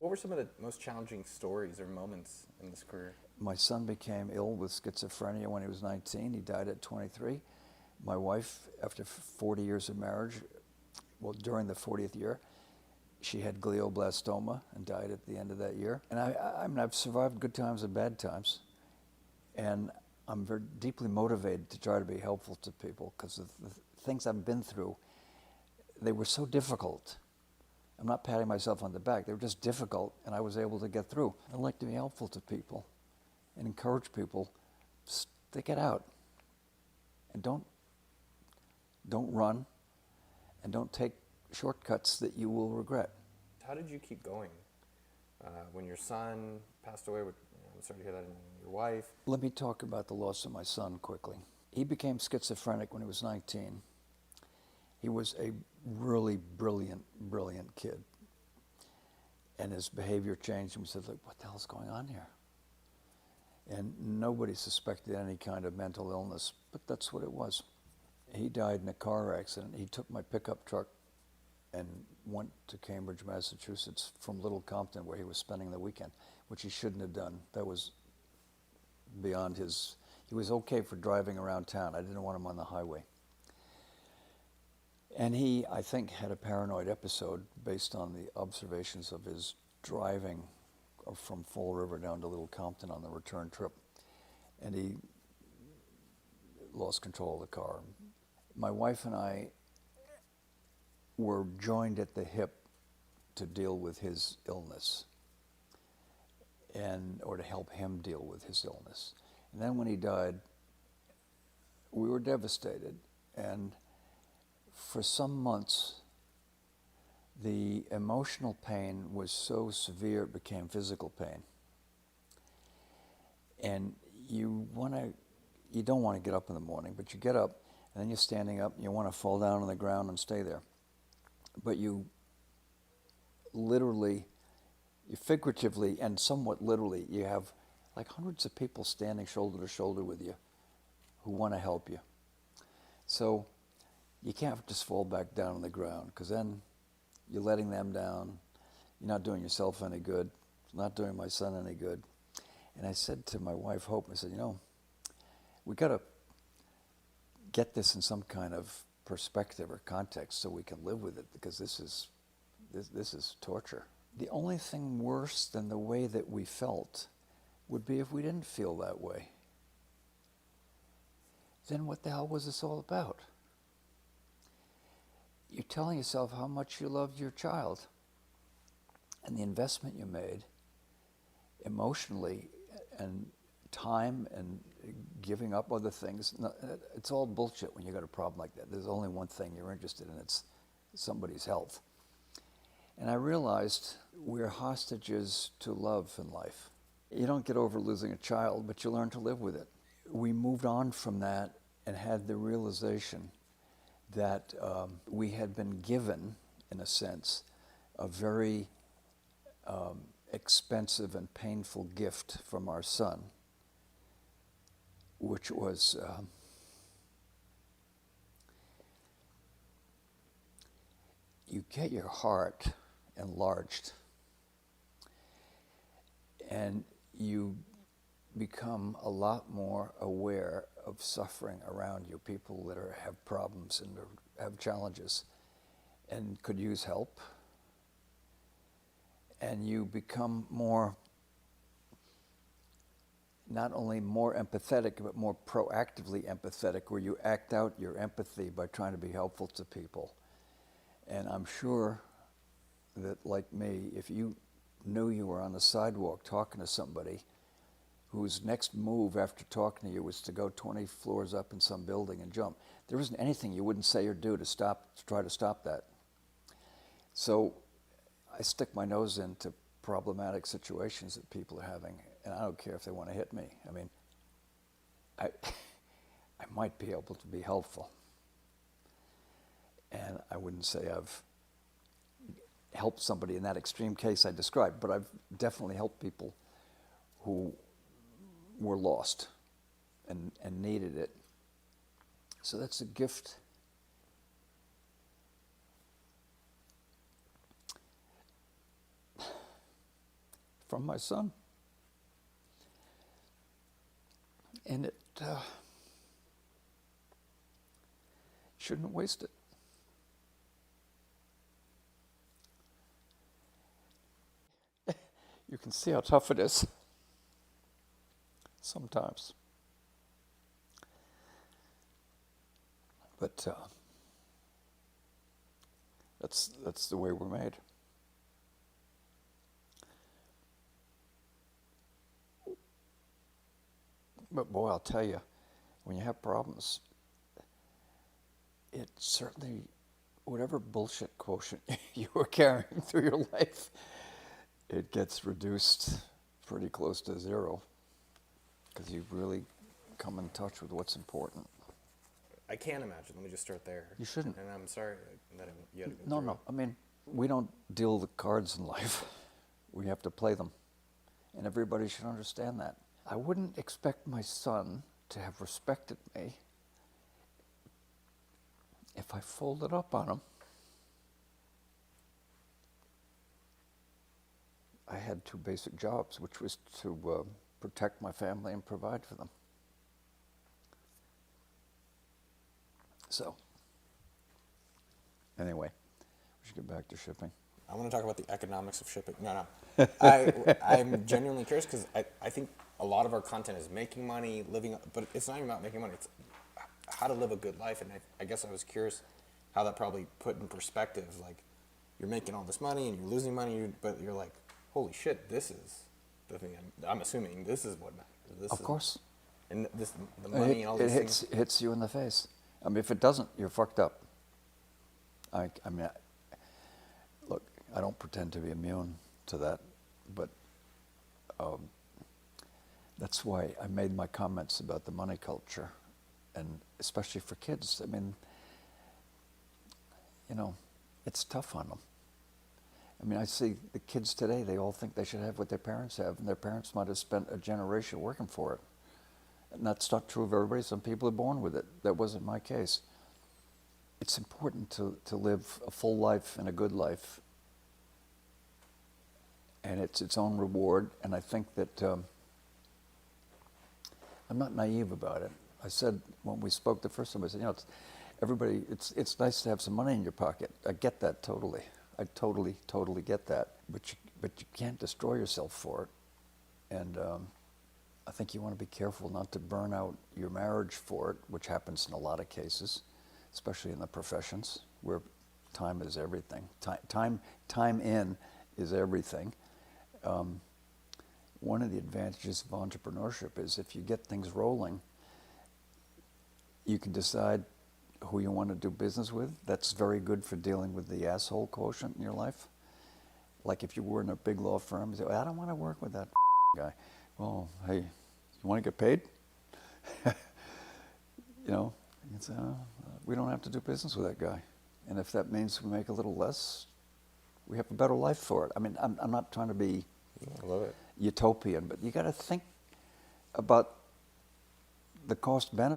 What were some of the most challenging stories or moments in this career? My son became ill with schizophrenia when he was 19. He died at 23. My wife, after 40 years of marriage, well, during the 40th year, she had glioblastoma and died at the end of that year. And I mean, I've survived good times and bad times. And I'm very deeply motivated to try to be helpful to people because of the things I've been through. They were so difficult. I'm not patting myself on the back. They were just difficult, and I was able to get through. I like to be helpful to people and encourage people. Stick it out. And don't run, and don't take shortcuts that you will regret. How did you keep going when your son passed away? I'm sorry to hear that, and your wife. Let me talk about the loss of my son quickly. He became schizophrenic when he was 19. He was a really brilliant, brilliant kid. And his behavior changed, and we said, look, what the hell's going on here? And nobody suspected any kind of mental illness, but that's what it was. He died in a car accident. He took my pickup truck and went to Cambridge, Massachusetts from Little Compton, where he was spending the weekend, which he shouldn't have done. That was beyond his. He was okay for driving around town. I didn't want him on the highway. And he, I think, had a paranoid episode based on the observations of his driving from Fall River down to Little Compton on the return trip. And he lost control of the car. My wife and I were joined at the hip to deal with his illness, or to help him deal with his illness. And then when he died, we were devastated. And for some months, the emotional pain was so severe it became physical pain. And you don't want to get up in the morning, but you get up, and then you're standing up, and you want to fall down on the ground and stay there. But you literally, you figuratively, and somewhat literally, you have like hundreds of people standing shoulder to shoulder with you who want to help you. So you can't just fall back down on the ground, because then you're letting them down. You're not doing yourself any good. It's not doing my son any good. And I said to my wife, Hope, I said, we got to get this in some kind of perspective or context so we can live with it, because this is torture. The only thing worse than the way that we felt would be if we didn't feel that way. Then what the hell was this all about? You're telling yourself how much you loved your child and the investment you made emotionally and time and giving up other things. It's all bullshit when you got a problem like that. There's only one thing you're interested in, it's somebody's health. And I realized we're hostages to love in life. You don't get over losing a child, but you learn to live with it. We moved on from that and had the realization that we had been given, in a sense, a very expensive and painful gift from our son, which was you get your heart enlarged and you become a lot more aware of suffering around you, people that have problems and have challenges and could use help. And you become more, not only more empathetic, but more proactively empathetic, where you act out your empathy by trying to be helpful to people. And I'm sure that, like me, if you knew you were on the sidewalk talking to somebody whose next move after talking to you was to go 20 floors up in some building and jump, there isn't anything you wouldn't say or do to try to stop that. So I stick my nose into problematic situations that people are having, and I don't care if they want to hit me. I mean, I might be able to be helpful. And I wouldn't say I've helped somebody in that extreme case I described, but I've definitely helped people who were lost and needed it. So that's a gift. from my son. And it shouldn't waste it. You can see how tough it is sometimes. But that's the way we're made. But boy, I'll tell you, when you have problems, it certainly, whatever bullshit quotient you were carrying through your life, it gets reduced pretty close to zero, because you really come in touch with what's important. I can't imagine. Let me just start there. You shouldn't. And I'm sorry that you had to go No, through no. it. I mean, we don't deal the cards in life. We have to play them. And everybody should understand that. I wouldn't expect my son to have respected me if I folded up on him. I had two basic jobs, which was to protect my family and provide for them. So, anyway, we should get back to shipping. I want to talk about the economics of shipping. No. I'm genuinely curious because I think a lot of our content is making money, living, but it's not even about making money. It's how to live a good life. And I guess I was curious how that probably put in perspective. Like, you're making all this money and you're losing money, but you're like, holy shit, this is the thing. I'm assuming this is what matters. Of course. And the money and all these things. It hits you in the face. I mean, if it doesn't, you're fucked up. Look, I don't pretend to be immune to that, but that's why I made my comments about the money culture, and especially for kids. I mean, you know, it's tough on them. I mean, I see the kids today, they all think they should have what their parents have, and their parents might have spent a generation working for it. And that's not true of everybody. Some people are born with it. That wasn't my case. It's important to live a full life and a good life. And it's its own reward. And I think that I'm not naive about it. I said when we spoke the first time, I said, you know, it's nice to have some money in your pocket. I get that totally. I totally get that. But you can't destroy yourself for it. And I think you want to be careful not to burn out your marriage for it, which happens in a lot of cases, especially in the professions where time is everything. Time in is everything. One of the advantages of entrepreneurship is if you get things rolling, you can decide who you want to do business with. That's very good for dealing with the asshole quotient in your life. Like if you were in a big law firm, you say, I don't want to work with that guy. Well, hey, you want to get paid? You know, it's, we don't have to do business with that guy. And if that means we make a little less, we have a better life for it. I mean, I'm not trying to be I love it. utopian, but you got to think about the cost benefit.